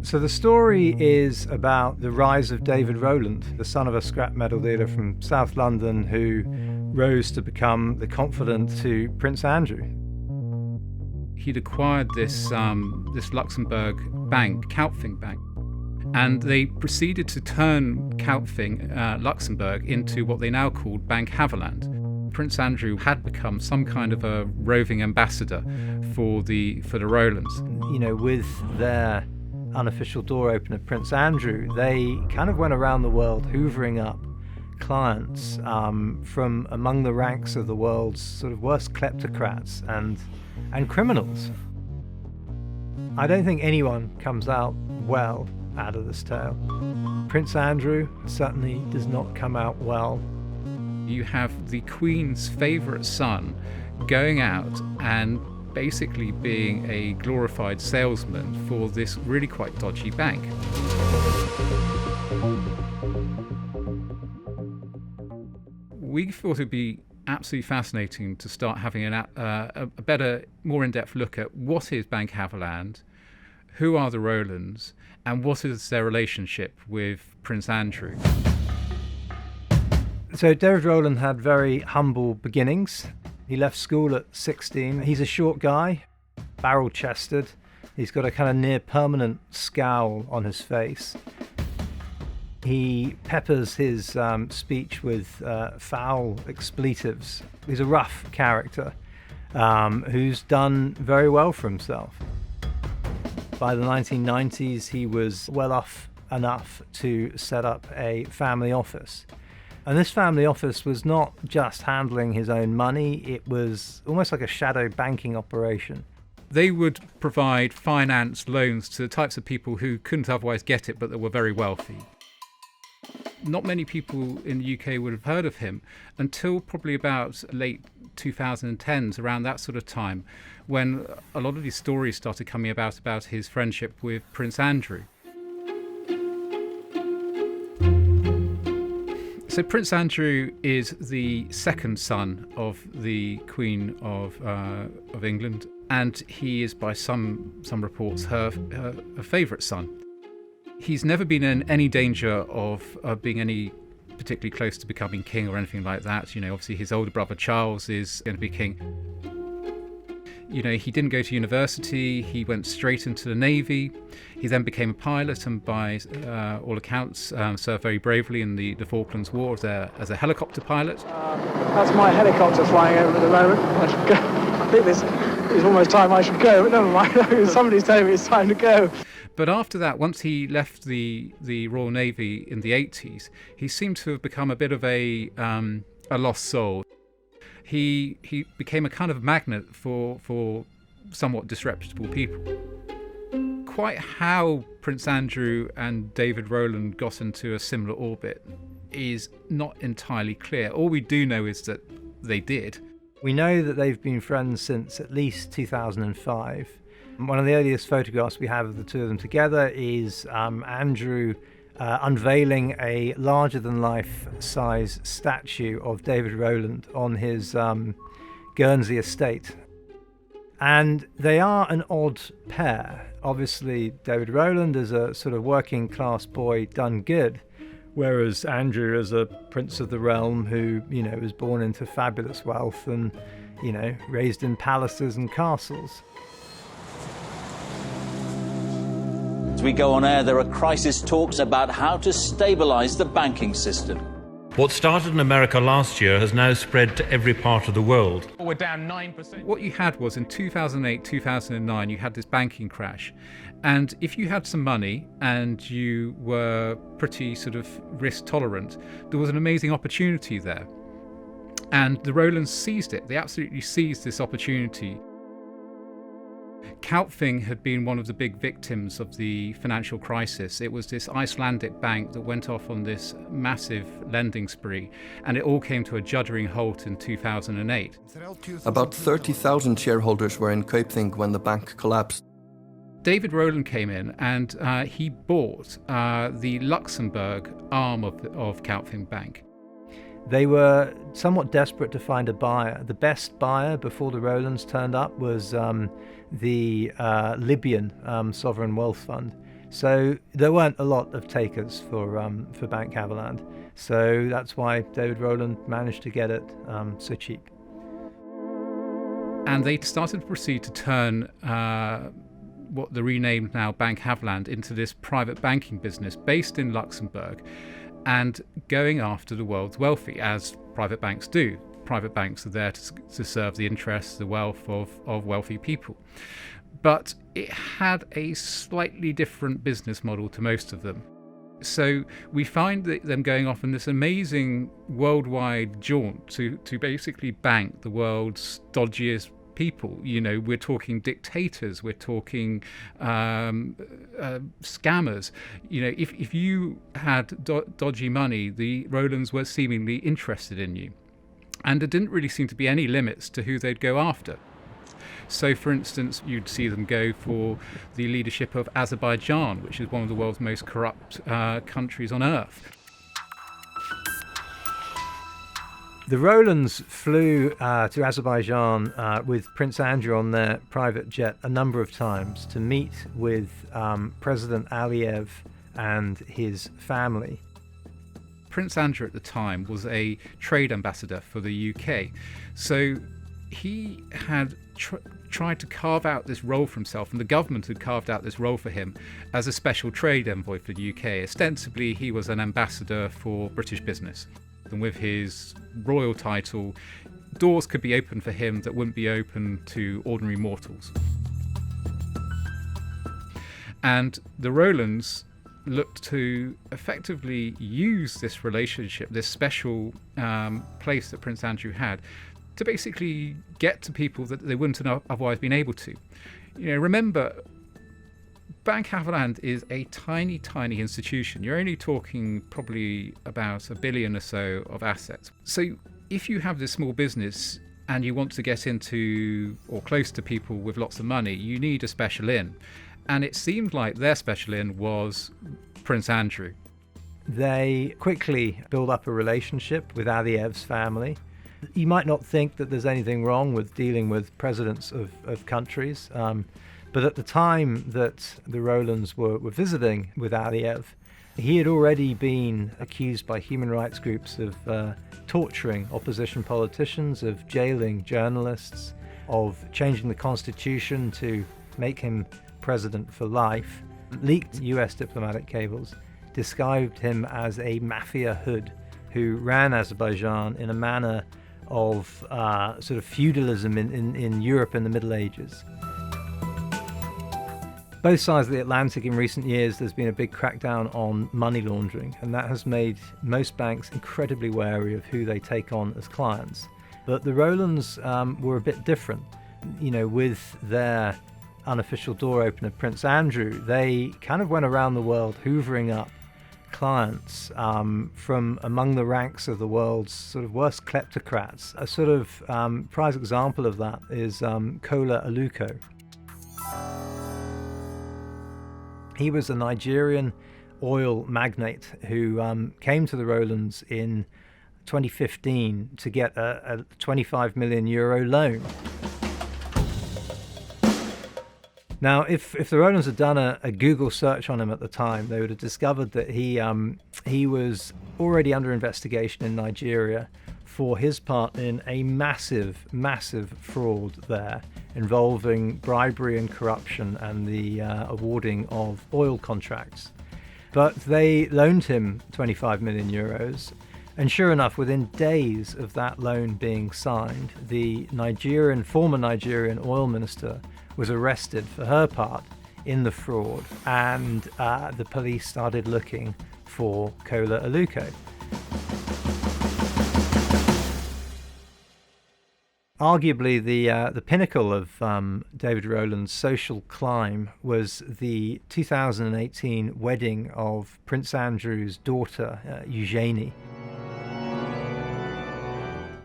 So the story is about the rise of David Rowland, the son of a scrap metal dealer from South London who rose to become the confidant to Prince Andrew. He'd acquired this Luxembourg bank, Kaupfing Bank, and they proceeded to turn Kaupfing, Luxembourg, into what they now called Bank Haveland. Prince Andrew had become some kind of a roving ambassador for the Rowlands. You know, with their unofficial door opener, Prince Andrew, they kind of went around the world hoovering up clients from among the ranks of the world's sort of worst kleptocrats and criminals. I don't think anyone comes out well out of this tale. Prince Andrew certainly does not come out well. You have the Queen's favourite son going out and basically being a glorified salesman for this really quite dodgy bank. We thought it'd be absolutely fascinating to start having a better, more in-depth look at what is Bank Haveland, who are the Rowlands, and what is their relationship with Prince Andrew. So David Rowland had very humble beginnings. He left school at 16. He's a short guy, barrel-chested. He's got a kind of near-permanent scowl on his face. He peppers his speech with foul expletives. He's a rough character who's done very well for himself. By the 1990s, he was well off enough to set up a family office. And this family office was not just handling his own money, it was almost like a shadow banking operation. They would provide finance loans to the types of people who couldn't otherwise get it, but that were very wealthy. Not many people in the UK would have heard of him until probably about late 2010s, around that sort of time, when a lot of these stories started coming about his friendship with Prince Andrew. So Prince Andrew is the second son of the Queen of England, and he is, by some reports, her favourite son. He's never been in any danger of being any particularly close to becoming king or anything like that. You know, obviously his older brother Charles is going to be king. You know, he didn't go to university, he went straight into the Navy. He then became a pilot and by all accounts served very bravely in the Falklands War as a helicopter pilot. That's my helicopter flying over at the moment. I think it's almost time I should go, but never mind. Somebody's telling me it's time to go. But after that, once he left the Royal Navy in the 80s, he seemed to have become a bit of a lost soul. He became a kind of magnet for somewhat disreputable people. Quite how Prince Andrew and David Rowland got into a similar orbit is not entirely clear. All we do know is that they did. We know that they've been friends since at least 2005. One of the earliest photographs we have of the two of them together is Andrew unveiling a larger-than-life size statue of David Rowland on his Guernsey estate. And they are an odd pair. Obviously, David Rowland is a sort of working-class boy done good, whereas Andrew is a prince of the realm who, you know, was born into fabulous wealth and, you know, raised in palaces and castles. As we go on air, there are crisis talks about how to stabilise the banking system. What started in America last year has now spread to every part of the world. We're down 9%. What you had was in 2008, 2009, you had this banking crash. And if you had some money and you were pretty sort of risk tolerant, there was an amazing opportunity there. And the Rowlands seized it. They absolutely seized this opportunity. Kaupfing had been one of the big victims of the financial crisis. It was this Icelandic bank that went off on this massive lending spree, and it all came to a juddering halt in 2008. About 30,000 shareholders were in Kaupfing when the bank collapsed. David Rowland came in and he bought the Luxembourg arm of Kaupfing Bank. They were somewhat desperate to find a buyer. The best buyer before the Rowlands turned up was the Libyan Sovereign Wealth Fund. So there weren't a lot of takers for Bank Haveland. So that's why David Rowland managed to get it so cheap. And they started to proceed to turn what the renamed now Bank Haveland into this private banking business based in Luxembourg, and going after the world's wealthy, as private banks do. Private banks are there to serve the interests, the wealth of wealthy people. But it had a slightly different business model to most of them. So we find them going off on this amazing worldwide jaunt to basically bank the world's dodgiest people. You know, we're talking dictators, we're talking scammers. You know, if you had dodgy money, the Rowlands were seemingly interested in you. And there didn't really seem to be any limits to who they'd go after. So, for instance, you'd see them go for the leadership of Azerbaijan, which is one of the world's most corrupt countries on earth. The Rowlands flew to Azerbaijan with Prince Andrew on their private jet a number of times to meet with President Aliyev and his family. Prince Andrew at the time was a trade ambassador for the UK, so he had tried to carve out this role for himself, and the government had carved out this role for him as a special trade envoy for the UK. Ostensibly, he was an ambassador for British business, and with his royal title, doors could be open for him that wouldn't be open to ordinary mortals. And the Rowlands looked to effectively use this relationship, this special place that Prince Andrew had, to basically get to people that they wouldn't have otherwise been able to. You know, remember, Bank Haveland is a tiny, tiny institution. You're only talking probably about $1 billion or so of assets. So if you have this small business and you want to get into or close to people with lots of money, you need a special in. And it seemed like their special in was Prince Andrew. They quickly build up a relationship with Aliyev's family. You might not think that there's anything wrong with dealing with presidents of countries, but at the time that the Rowlands were visiting with Aliyev, he had already been accused by human rights groups of torturing opposition politicians, of jailing journalists, of changing the constitution to make him president for life. Leaked US diplomatic cables described him as a mafia hood who ran Azerbaijan in a manner of sort of feudalism in Europe in the Middle Ages. Both sides of the Atlantic in recent years, there's been a big crackdown on money laundering, and that has made most banks incredibly wary of who they take on as clients. But the Rowlands were a bit different. You know, with their unofficial door opener, Prince Andrew, they kind of went around the world hoovering up clients from among the ranks of the world's sort of worst kleptocrats. A sort of prize example of that is Kola Aluko. He was a Nigerian oil magnate who came to the Rowlands in 2015 to get a 25 million euro loan. Now, if the Rowlands had done a Google search on him at the time, they would have discovered that he was already under investigation in Nigeria for his part in a massive, massive fraud there involving bribery and corruption and the awarding of oil contracts. But they loaned him 25 million euros. And sure enough, within days of that loan being signed, the former Nigerian oil minister was arrested for her part in the fraud, and the police started looking for Kola Aluko. Arguably, the pinnacle of David Rowland's social climb was the 2018 wedding of Prince Andrew's daughter, Eugenie.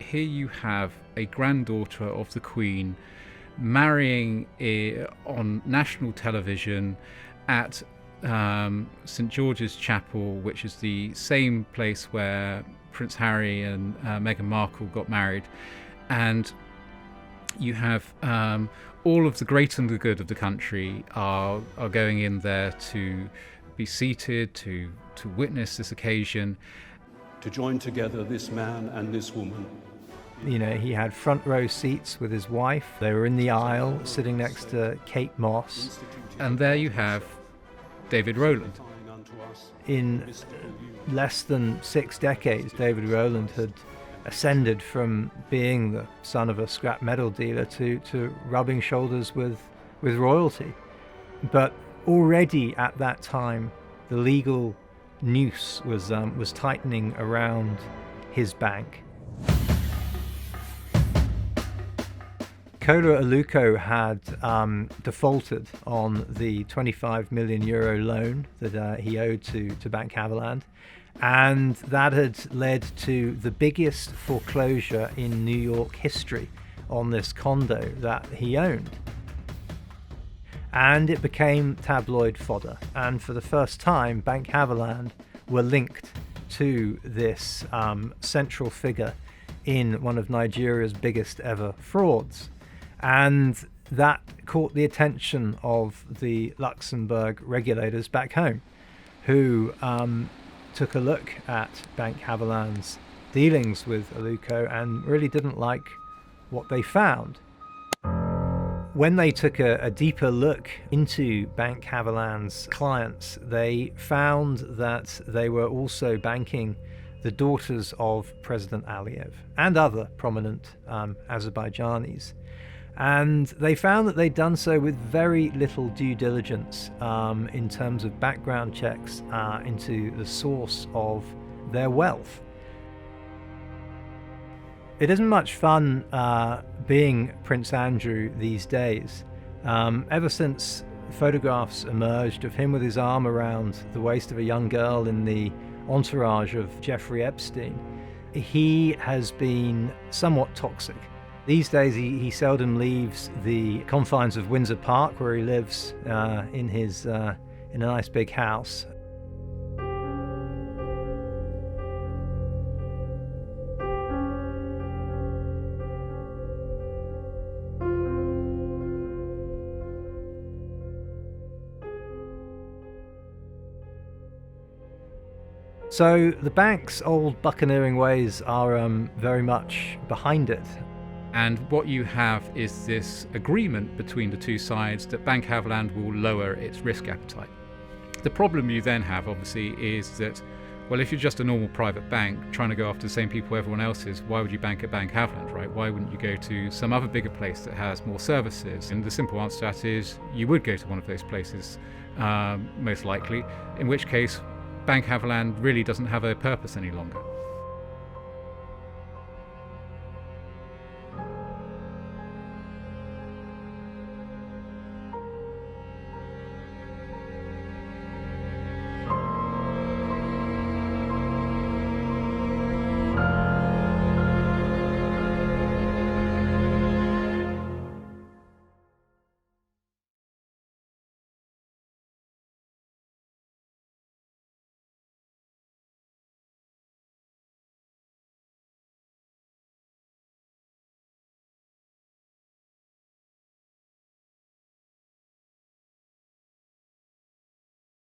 Here you have a granddaughter of the Queen marrying on national television at St George's Chapel, which is the same place where Prince Harry and Meghan Markle got married. And you have all of the great and the good of the country are going in there to be seated, to witness this occasion. To join together this man and this woman. You know, he had front row seats with his wife. They were in the aisle, sitting next to Kate Moss. And there you have David Rowland. In less than 6 decades, David Rowland had ascended from being the son of a scrap metal dealer to rubbing shoulders with royalty. But already at that time, the legal noose was tightening around his bank. Kola Aluko had defaulted on the 25 million euro loan that he owed to Bank Haveland, and that had led to the biggest foreclosure in New York history on this condo that he owned. And it became tabloid fodder, and for the first time Bank Haveland were linked to this central figure in one of Nigeria's biggest ever frauds. And that caught the attention of the Luxembourg regulators back home, who took a look at Bank Haveland's dealings with Aluko and really didn't like what they found. When they took a deeper look into Bank Haveland's clients, they found that they were also banking the daughters of President Aliyev and other prominent Azerbaijanis. And they found that they'd done so with very little due diligence in terms of background checks into the source of their wealth. It isn't much fun being Prince Andrew these days. Ever since photographs emerged of him with his arm around the waist of a young girl in the entourage of Jeffrey Epstein, he has been somewhat toxic. These days he seldom leaves the confines of Windsor Park, where he lives in a nice big house. So the bank's old buccaneering ways are very much behind it. And what you have is this agreement between the two sides that Bank Haveland will lower its risk appetite. The problem you then have, obviously, is that, well, if you're just a normal private bank trying to go after the same people everyone else is, why would you bank at Bank Haveland, right? Why wouldn't you go to some other bigger place that has more services? And the simple answer to that is you would go to one of those places, most likely, in which case Bank Haveland really doesn't have a purpose any longer.